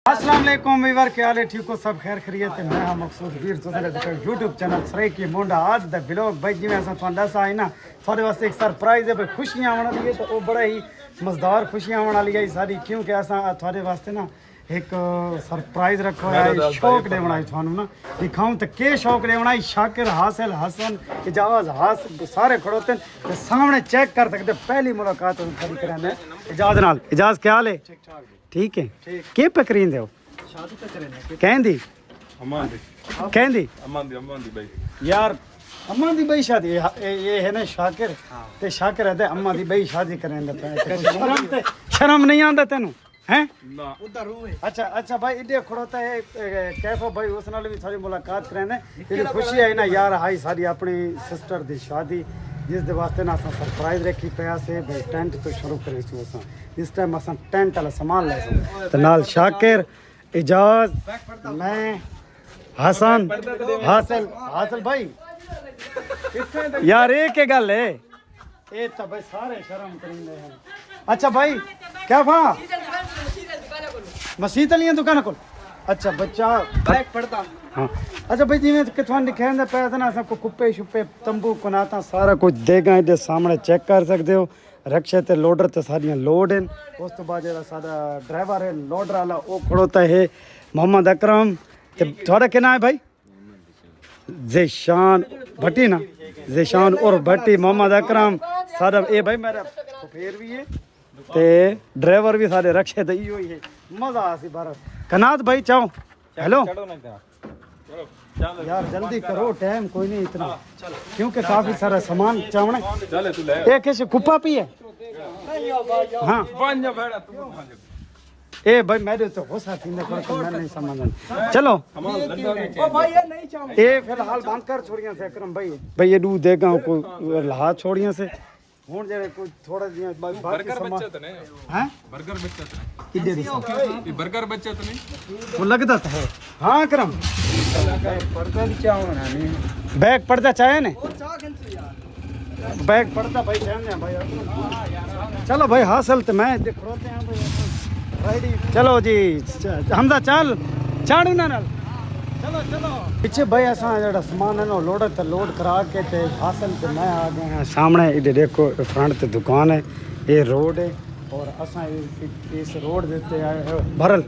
अस्सलाम वालेकुम वीवर क्या हाल है ठीक हो सब खैर खरीयत है मैं हाँ मकसूद वीर तुझे यूट्यूब चैनल सरे की मुंडा आज द ब्लॉग भाई जिवें असां तुहानू दस आए ना थोड़े वास्ते एक सरप्राइज है भाई खुशियां आने वाली है तो वो बड़ा ही मजेदार खुशियां आने वाली है सारी क्योंकि असां थोड़े वास्ते ना एक सरप्राइज रखो है शौक दे बनाई थानू ना दिखाऊं तो के शौक दे बनाई शाकिर हासिल हसन इजाज हास सारे खड़ोते हैं सामने चेक कर सकते पहली मुलाकात खड़ी कराने इजाज नाल इजाज क्या हाल है ठीक है के पे करींदे हो शादी पे करेंगे कहंदी अमान दी कहंदी अमान दी भाई यार अम्मा दी बई शादी ये है ना शाकिर ते शाकिर है अम्मा दी बई शादी करेंदे पे शर्म नहीं आंदा तेनू हैं ना उधर हुए अच्छा भाई इधर खड़ोता है कैफो भाई उस नाल भी थोड़ी मुलाकात करेंदे ये खुशी है ना यार हाई सारी अपनी सिस्टर दी शादी जिस दे वास्ते ना असां सरप्राइज रखी पिया से भाई टेंट तो शुरू करे सो असां इस टाइम असां टेंट वाला सामान ले सो ते नाल शाकिर इजाज मैं हसन हासिल भाई यार एक गल है ये तो भाई सारे शर्म करेंगे हैं अच्छा भाई क्या फा मसीत वाली दुकान को अच्छा बच्चा बैग पढ़ता हाँ अच्छा भाई जिमें कितों दिखाने पे ना असा को कुप्पे शुप्पे तंबू कुनाता सारा कुछ देगा इधर सामने चेक कर सकते हो रक्शे ते लोडर ते सारियां लोड हैं उस तो बाद जेड़ा सादा ड्राइवर है लोडर वाला वो खड़ोता है मोहम्मद अकरम ते थोड़ा क्या नाम है भाई ज़ेशान भट्टी ना ज़ेशान और भट्टी मोहम्मद अकरम सारा ये भाई मेरा फिर भी है ते ड्राइवर भी सारे रक्शे ते इहो ही है मजा आसी भारत कनात भाई चाहो हेलो यार जल्दी करो टाइम कोई नहीं इतना क्योंकि काफी सारा सामान चावना एक ऐसे कुप्पा पी है हाँ ए भाई मेरे तो हो साथी ने पर मैं नहीं समझ चलो ए फिलहाल बंद कर छोड़ियां से अकरम भाई ये दूध देगा को लहा छोड़ियां से हुन जेरे कोई थोड़ा जिया बाकी सामान हैं बर्गर बच्चा तो इधर ये बर्गर बच्चा तो नहीं वो लगता है हां अकरम पर्दा भी चाहो ना नहीं बैग पर्दा चाहे ने बैग पर्दा भाई चाहे भाई चलो भाई हासिल तो मैं देख रोते हैं भाई चलो जी हमदा चल चाड़ू ना चलो पीछे भाई असा जो सामान है ना लोड तो लोड करा के ते हासिल ते मैं आ गए हैं सामने इधर देखो फ्रंट ते दुकान है ये रोड है और असा इस रोड देते आए भरल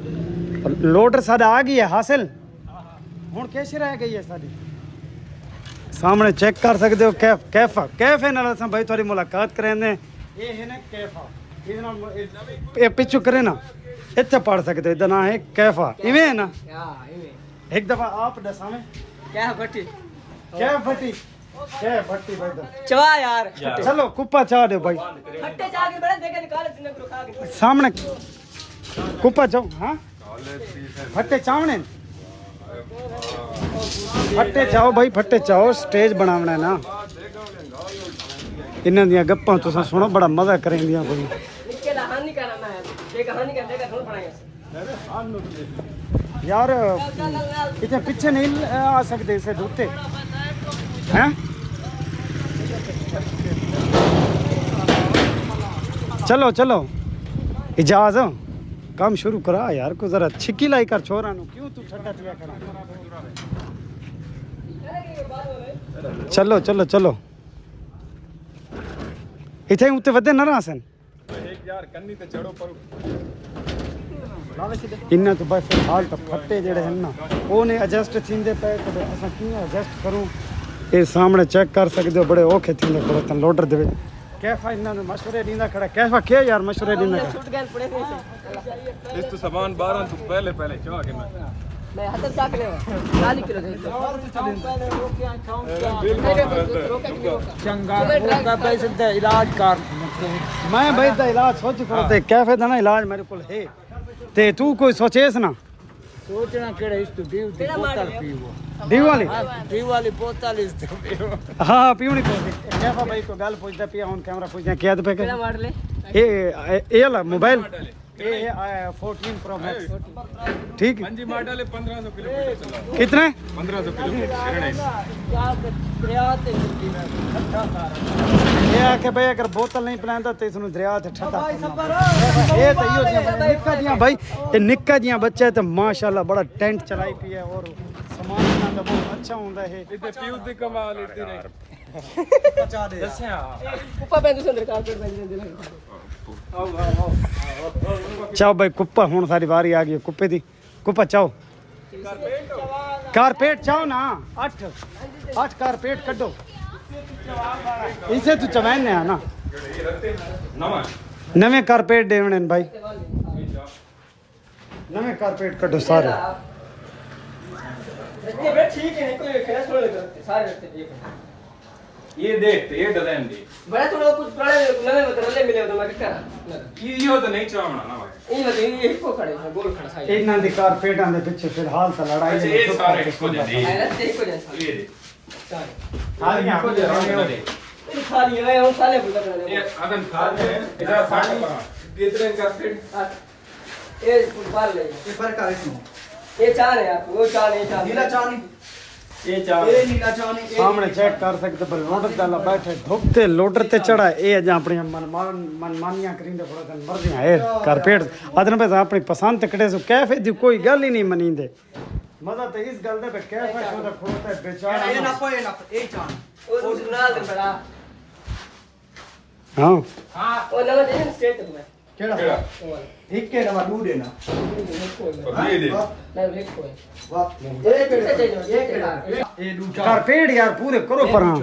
लोडर सादा आ गई है हासिल हुन कैसे रह गई है साडी सामने चेक कर सकते हो कैफे नाल असा भाई थोड़ी मुलाकात करेंदे ये है ना कैफा ये पिछू करे ना इतना पढ़ सकते हो इधर ना है कैफा इवें है ना एक दफा आप दसावें क्या भट्टी भाई चवा यार चलो कुप्पा चाह दो भाई फट्टे चाह के बड़ा देखे निकाल तिने को खा के सामने कुप्पा चाहो हां फट्टे चावने फट्टे चाहो भाई फट्टे चाहो स्टेज बनावना है ना इन्हां दियां गप्पां तुसां सुनो बड़ा मजा करेंदियां कोई कहानी करना है ये कहानी करने का थोड़ा बनाएंगे यार इतने पीछे नहीं आ सकते इसे ढूंढते हैं चलो इजाज काम शुरू करा यार को जरा छिकी लाई कर छोरा नु क्यों तू ठट्टा दिया कर चलो इथे उत्ते वदे न रासन यार कन्नी ते चढ़ो पर इन्ना तो भाई फिलहाल तो फट्टे जेड़े हैं ना वो ने एडजस्ट थींदे पे तो असा कियां एडजस्ट करूं ये सामने चेक कर सकते हो बड़े औखे थींदे खड़ोतन लोडर दे कैफा इन्ना ने मशवरे दींदा खड़ा कैफा के यार मशवरे दींदा छूट गए पड़े थे इस तो सामान 12 तो पहले चढ़ा के मैं हाथ चाक ले 40 किलो दे चंगा का पैसे दे इलाज कर मैं भाई दा इलाज सोच करते कैफे दा ना इलाज मेरे को है ते तू कोई सोचेस ना सोचना केड़े इस तो डीव वाली बोतल इस तो हां पीवनी पौती कैफा भाई को गल पूछदा पिया हुन कैमरा पूछदा क्या पे ए वाला मोबाइल ये है 14 प्रो मैक्स ठीक है जी मॉडल 1500 किलोमीटर चला कितने 1500 किलोमीटर ये आके भाई अगर बोतल नहीं पिलांदा तो इसनु दरिया ते ठता ये तो यो निक्का जियां भाई ये निक्का जियां बच्चा है तो माशाल्लाह बड़ा टेंट चलाई पी है और सामान बनांदा बहुत अच्छा होंदा है इते पीऊ दी कमाल इतनी नहीं बचा दे कुप्पा पैंदू संदर कारपेट पैंदू चाओ भाई कुप्पा हुन सारी बारी आ गई कुप्पे दी कुप्पा चाओ कारपेट चाओ ना 8 कारपेट कड्डो इसे तू चवैने है ना नवे कारपेट देवने भाई नवे कारपेट कड्डो सारे ये बैठ ठीक है कोई खेस थोड़े करते सारे रहते ठीक है ये देख ये डिजाइन दी बड़ा थोड़ा कुछ पुराने नवे मतलब मिले तो मैं क्या यो तो नहीं चावना ना भाई ये मतलब ये को खड़े हैं गोल खड़ा साइड इन्हां दी कारपेटां दे पिछे फिलहाल तो लड़ाई अच्छा ये सारे इसको दे दी है ना देखो जैसा ये दे सारे हालियां को दे ये खाली है हम साले बुला कर ये अदन खाल है इधर साठ पर कितने का फिट ये फुटबॉल ले ये फर्क आ इसमें ये चार है आप वो चार है चार नीला चानी ये चार ये नीला चानी सामने चेक कर सकते पर लोडर दाला बैठे धोपते लोडर ते चढ़ा ए अजा अपनी मनमानियां करिंदे थोड़ा दिन मर्जियां है कारपेट अदन पे अपनी पसंद कड़े सो कैफे दी कोई गल ही नहीं मनींदे मजा तो इस गल दे पे कैफे शो दा खोता है बेचारा ये ना ये चानी वो नाल दे बड़ा हां वो नवा दे स्टेट में केड़ा एक के नवा दू देना ये दे नहीं एक कोई वाह ये कितने चाहिए ये केड़ा ये दू चार कारपेट यार पूरे करो पर हां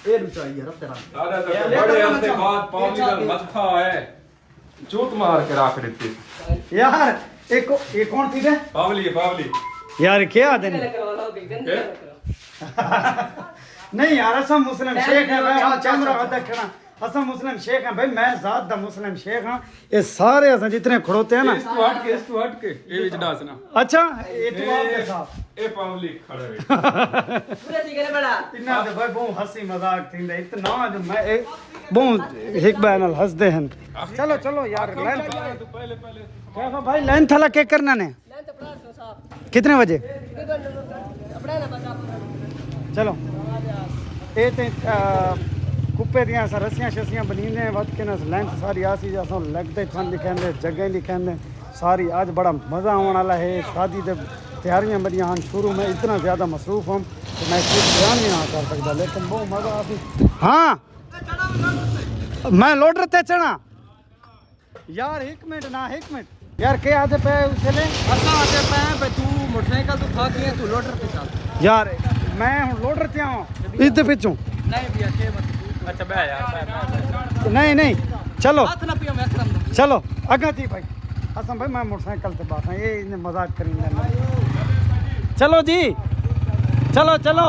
ये दू चाहिए रब तेरा दादा तो बड़े हफ्ते बाद पावली का मत्था है चूत मार के रख देती यार एक कौन थी रे पावली यार क्या दिन करवा दे गंदे नहीं यार असम मुस्लिम शेख है मैं चंद्र अध्यक्षना असम मुस्लिम शेख है भाई मैं जात दा मुस्लिम शेख हां ये सारे असम जितने खड़ोते हैं ना इसको हट के ये विच डासना अच्छा ये तो आपके साथ ए पावली खड़े रहे पूरा ठीक है बड़ा इतना दे भाई बहुत हंसी मजाक थींदे इतना जो मैं बहुत एक बैनल हंसदे हैं चलो चलो यार लाइन तू पहले क्या भाई लाइन थला के करना ने लाइन तो पड़ा तो साहब कितने बजे अपना ना बता चलो ये ते कुप्पे दियां असां रस्सियां शस्सियां बनीने वक्त के ना लेंथ सारी आसी असां लगदे छन लिखेंदे जगह लिखेंदे सारी आज बड़ा मज़ा आने वाला है शादी दे तैयारियां बड़ियां हैं शुरू में इतना ज़्यादा मसरूफ़ हम कि मैं कुछ बयान भी ना कर सकता लेकिन बहुत मज़ा आती हाँ मैं लोडर ते चढ़ा यार एक मिनट यार क्या आते पे उसे ले असा आते पे पे तू मोटरसाइकिल तो था के तू लोडर पे चल यार मैं हूँ लोडर ते आऊँ इस दे पिछू नहीं भैया के मत अच्छा बे यार नहीं चलो हाथ ना पियो मैं करम चलो अगा थी भाई हसन भाई मैं मोटरसाइकिल से बात है ये इन्हें मजाक करेंगे चलो जी चलो